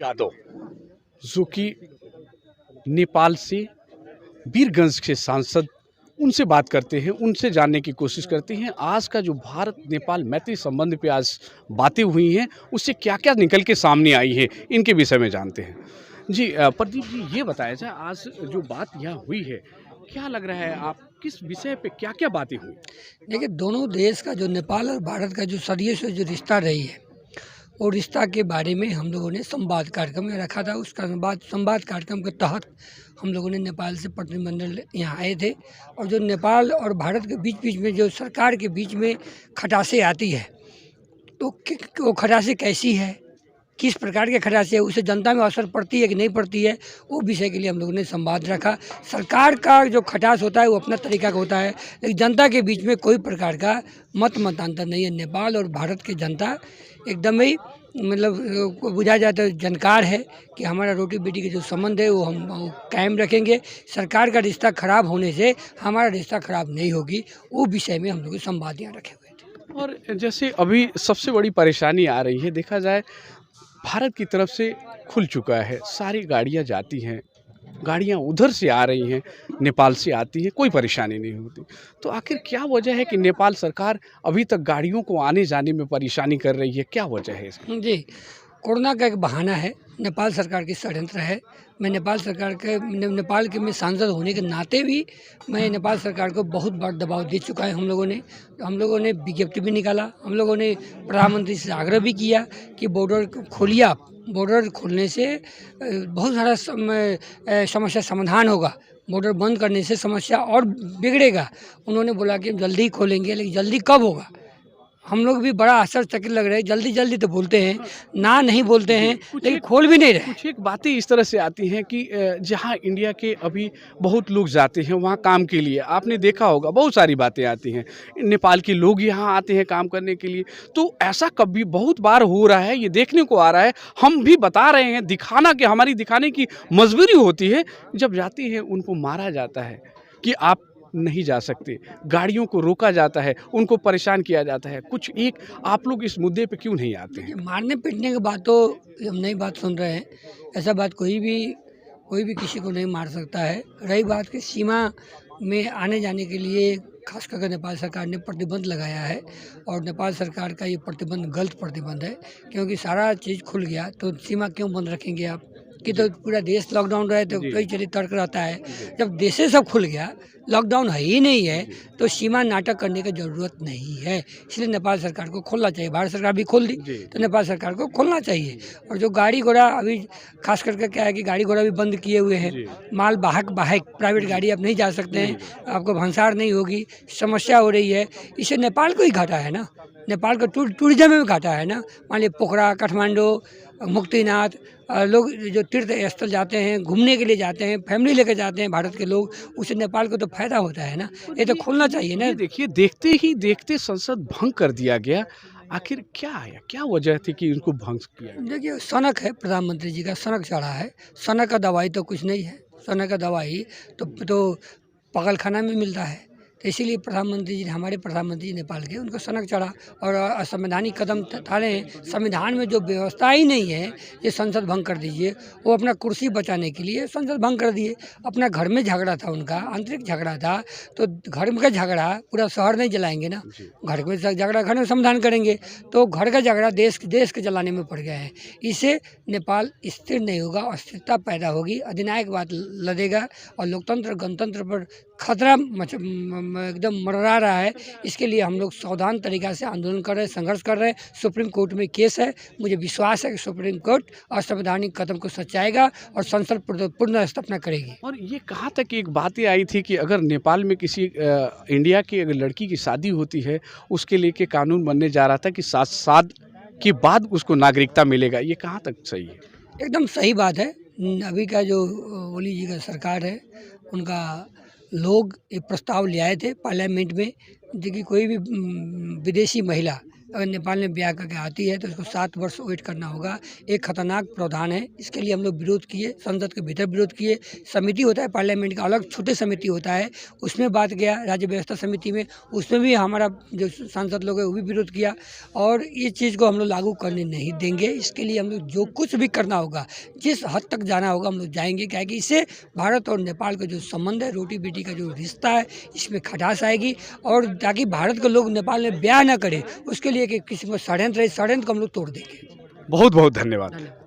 यादव, जो कि नेपाल से वीरगंज के सांसद, उनसे बात करते हैं, उनसे जानने की कोशिश करते हैं आज का जो भारत नेपाल मैत्री संबंध पे आज बातें हुई हैं, उससे क्या-क्या निकल के सामने आई है, इनके विषय में जानते हैं। जी प्रदीप जी, ये बताया जाए आज जो बात यहाँ हुई है, क्या लग रहा है आप किस विषय पे क्या-क्या बातें हुई? देखिए, दोनों देश का जो नेपाल और भारत का जो सदियों से जो रिश्ता रही है, वो रिश्ता के बारे में हम लोगों ने संवाद कार्यक्रम में रखा था। उसका संवाद कार्यक्रम के तहत हम लोगों ने नेपाल से प्रतिनिधिमंडल यहाँ आए थे। और जो नेपाल और भारत के बीच में जो सरकार के बीच में खटासें आती है, तो वो खटासें कैसी है, किस प्रकार के खटासे है, उससे जनता में असर पड़ती है कि नहीं पड़ती है, वो विषय के लिए हम लोगों ने संवाद रखा। सरकार का जो खटास होता है वो अपना तरीका का होता है, लेकिन जनता के बीच में कोई प्रकार का मतांतर नहीं है। नेपाल और भारत की जनता एकदम ही मतलब बुझा जाता है, जानकार है कि हमारा रोटी बेटी के जो संबंध है वो हम कायम रखेंगे। सरकार का रिश्ता खराब होने से हमारा रिश्ता खराब नहीं होगी, वो विषय में हम लोग संवाद यहाँ रखे हुए थे। और जैसे अभी सबसे बड़ी परेशानी आ रही है, देखा जाए भारत की तरफ से खुल चुका है, सारी गाड़ियाँ जाती हैं, गाड़ियाँ उधर से आ रही हैं, नेपाल से आती हैं, कोई परेशानी नहीं होती। तो आखिर क्या वजह है कि नेपाल सरकार अभी तक गाड़ियों को आने जाने में परेशानी कर रही है, क्या वजह है इसकी? जी, कोरोना का एक बहाना है, नेपाल सरकार की षड्यंत्र है। मैं नेपाल सरकार के नेपाल के में सांसद होने के नाते भी मैं नेपाल सरकार को बहुत बड़ा दबाव दे चुका है। हम लोगों ने विज्ञप्ति भी निकाला, हम लोगों ने प्रधानमंत्री से आग्रह भी किया कि बॉर्डर खोलिए आप। बॉर्डर खोलने से बहुत सारा समस्या समाधान होगा, बॉर्डर बंद करने से समस्या और बिगड़ेगा। उन्होंने बोला कि हम जल्दी ही खोलेंगे, लेकिन जल्दी कब होगा? हम लोग भी बड़ा आश्चर्यचकित लग रहे हैं। जल्दी जल्दी तो बोलते हैं, ना नहीं बोलते हैं, लेकिन खोल भी नहीं रहे। कुछ एक बातें इस तरह से आती हैं कि जहाँ इंडिया के अभी बहुत लोग जाते हैं वहाँ काम के लिए, आपने देखा होगा बहुत सारी बातें आती हैं, नेपाल के लोग यहाँ आते हैं काम करने के लिए। तो ऐसा कभी बहुत बार हो रहा है, ये देखने को आ रहा है, हम भी बता रहे हैं, हमारी दिखाने की मजबूरी होती है। जब जाते हैं उनको मारा जाता है कि आप नहीं जा सकते, गाड़ियों को रोका जाता है, उनको परेशान किया जाता है। कुछ एक आप लोग इस मुद्दे पे क्यों नहीं आते हैं? मारने पीटने की बात तो हम नई बात सुन रहे हैं। ऐसा बात कोई भी किसी को नहीं मार सकता है। रही बात कि सीमा में आने जाने के लिए खास करके नेपाल सरकार ने प्रतिबंध लगाया है, और नेपाल सरकार का ये प्रतिबंध गलत प्रतिबंध है, क्योंकि सारा चीज़ खुल गया तो सीमा क्यों बंद रखेंगे आप? कि तो पूरा देश लॉकडाउन रहे तो कोई चलिए तर्क रहता है। जब देश से सब खुल गया, लॉकडाउन है ही नहीं है, तो सीमा नाटक करने की ज़रूरत नहीं है। इसलिए नेपाल सरकार को खोलना चाहिए। भारत सरकार भी खोल दी तो नेपाल सरकार को खोलना चाहिए। और जो गाड़ी घोड़ा अभी खास करके क्या है कि गाड़ी घोड़ा भी बंद किए हुए हैं, माल बाहक प्राइवेट गाड़ी आप नहीं जा सकते हैं, आपको भंसार नहीं होगी, समस्या हो रही है। इससे नेपाल को ही घाटा है ना, नेपाल का टूरिज्म में भी घाटा है ना। मान लीजिए पोखरा, काठमांडू, मुक्तिनाथ, लोग जो तीर्थ स्थल जाते हैं, घूमने के लिए जाते हैं, फैमिली लेकर जाते हैं भारत के लोग, उससे नेपाल को तो फायदा होता है ना। ये तो खोलना चाहिए ना। ये देखिए, देखते ही देखते संसद भंग कर दिया गया। आखिर क्या आया, क्या वजह थी कि इनको भंग किया गया? देखिए, सनक है, प्रधानमंत्री जी का सनक चढ़ा है। सनक का दवाई तो कुछ नहीं है, सनक का दवाई तो पागलखाना में मिलता है। तो इसीलिए हमारे प्रधानमंत्री जी नेपाल के, उनको सनक चढ़ा और असंवैधानिक कदम उठाए हैं। संविधान में जो व्यवस्था ही नहीं है, ये संसद भंग कर दीजिए। वो अपना कुर्सी बचाने के लिए संसद भंग कर दिए। अपना घर में झगड़ा था, उनका आंतरिक झगड़ा था, तो घर में का झगड़ा पूरा शहर नहीं जलाएंगे ना। घर में झगड़ा घर में समाधान करेंगे, तो घर का झगड़ा देश के जलाने में पड़ गया है। इससे नेपाल स्थिर नहीं होगा, अस्थिरता पैदा होगी, अधिनायकवाद लदेगा और लोकतंत्र गणतंत्र पर खतरा एकदम मंडरा रहा है। इसके लिए हम लोग सावधान तरीका से आंदोलन कर रहे हैं, संघर्ष कर रहे हैं। सुप्रीम कोर्ट में केस है, मुझे विश्वास है कि सुप्रीम कोर्ट असंवैधानिक कदम को सचाएगा और संसद पुनः स्थापना करेगी। और ये कहाँ तक एक बातें आई थी कि अगर नेपाल में किसी इंडिया की अगर लड़की की शादी होती है, उसके लेके कानून बनने जा रहा था कि 7 साल के बाद उसको नागरिकता मिलेगा, ये कहाँ तक सही है? एकदम सही बात है। अभी का जो ओली जी का सरकार है, उनका लोग ये प्रस्ताव ले आए थे पार्लियामेंट में, जो कि कोई भी विदेशी महिला अगर नेपाल में ब्याह करके आती है तो उसको 7 वर्ष वेट करना होगा। एक खतरनाक प्रावधान है, इसके लिए हम लोग विरोध किए, संसद के भीतर विरोध किए। समिति होता है पार्लियामेंट का, अलग छोटे समिति होता है, उसमें बात गया राज्य व्यवस्था समिति में, उसमें भी हमारा जो सांसद लोग है वो भी विरोध किया और इस चीज़ को हम लोग लागू करने नहीं देंगे। इसके लिए हम लोग जो कुछ भी करना होगा, जिस हद तक जाना होगा हम लोग जाएंगे, क्या कि इससे भारत और नेपाल का जो संबंध है, रोटी बेटी का जो रिश्ता है, इसमें खटास आएगी और ताकि भारत के लोग नेपाल में ब्याह न करें, उसके लिए कि किसी को षड्यंत्र है, षड्यंत्र को हम लोग तोड़ देंगे। बहुत बहुत धन्यवाद।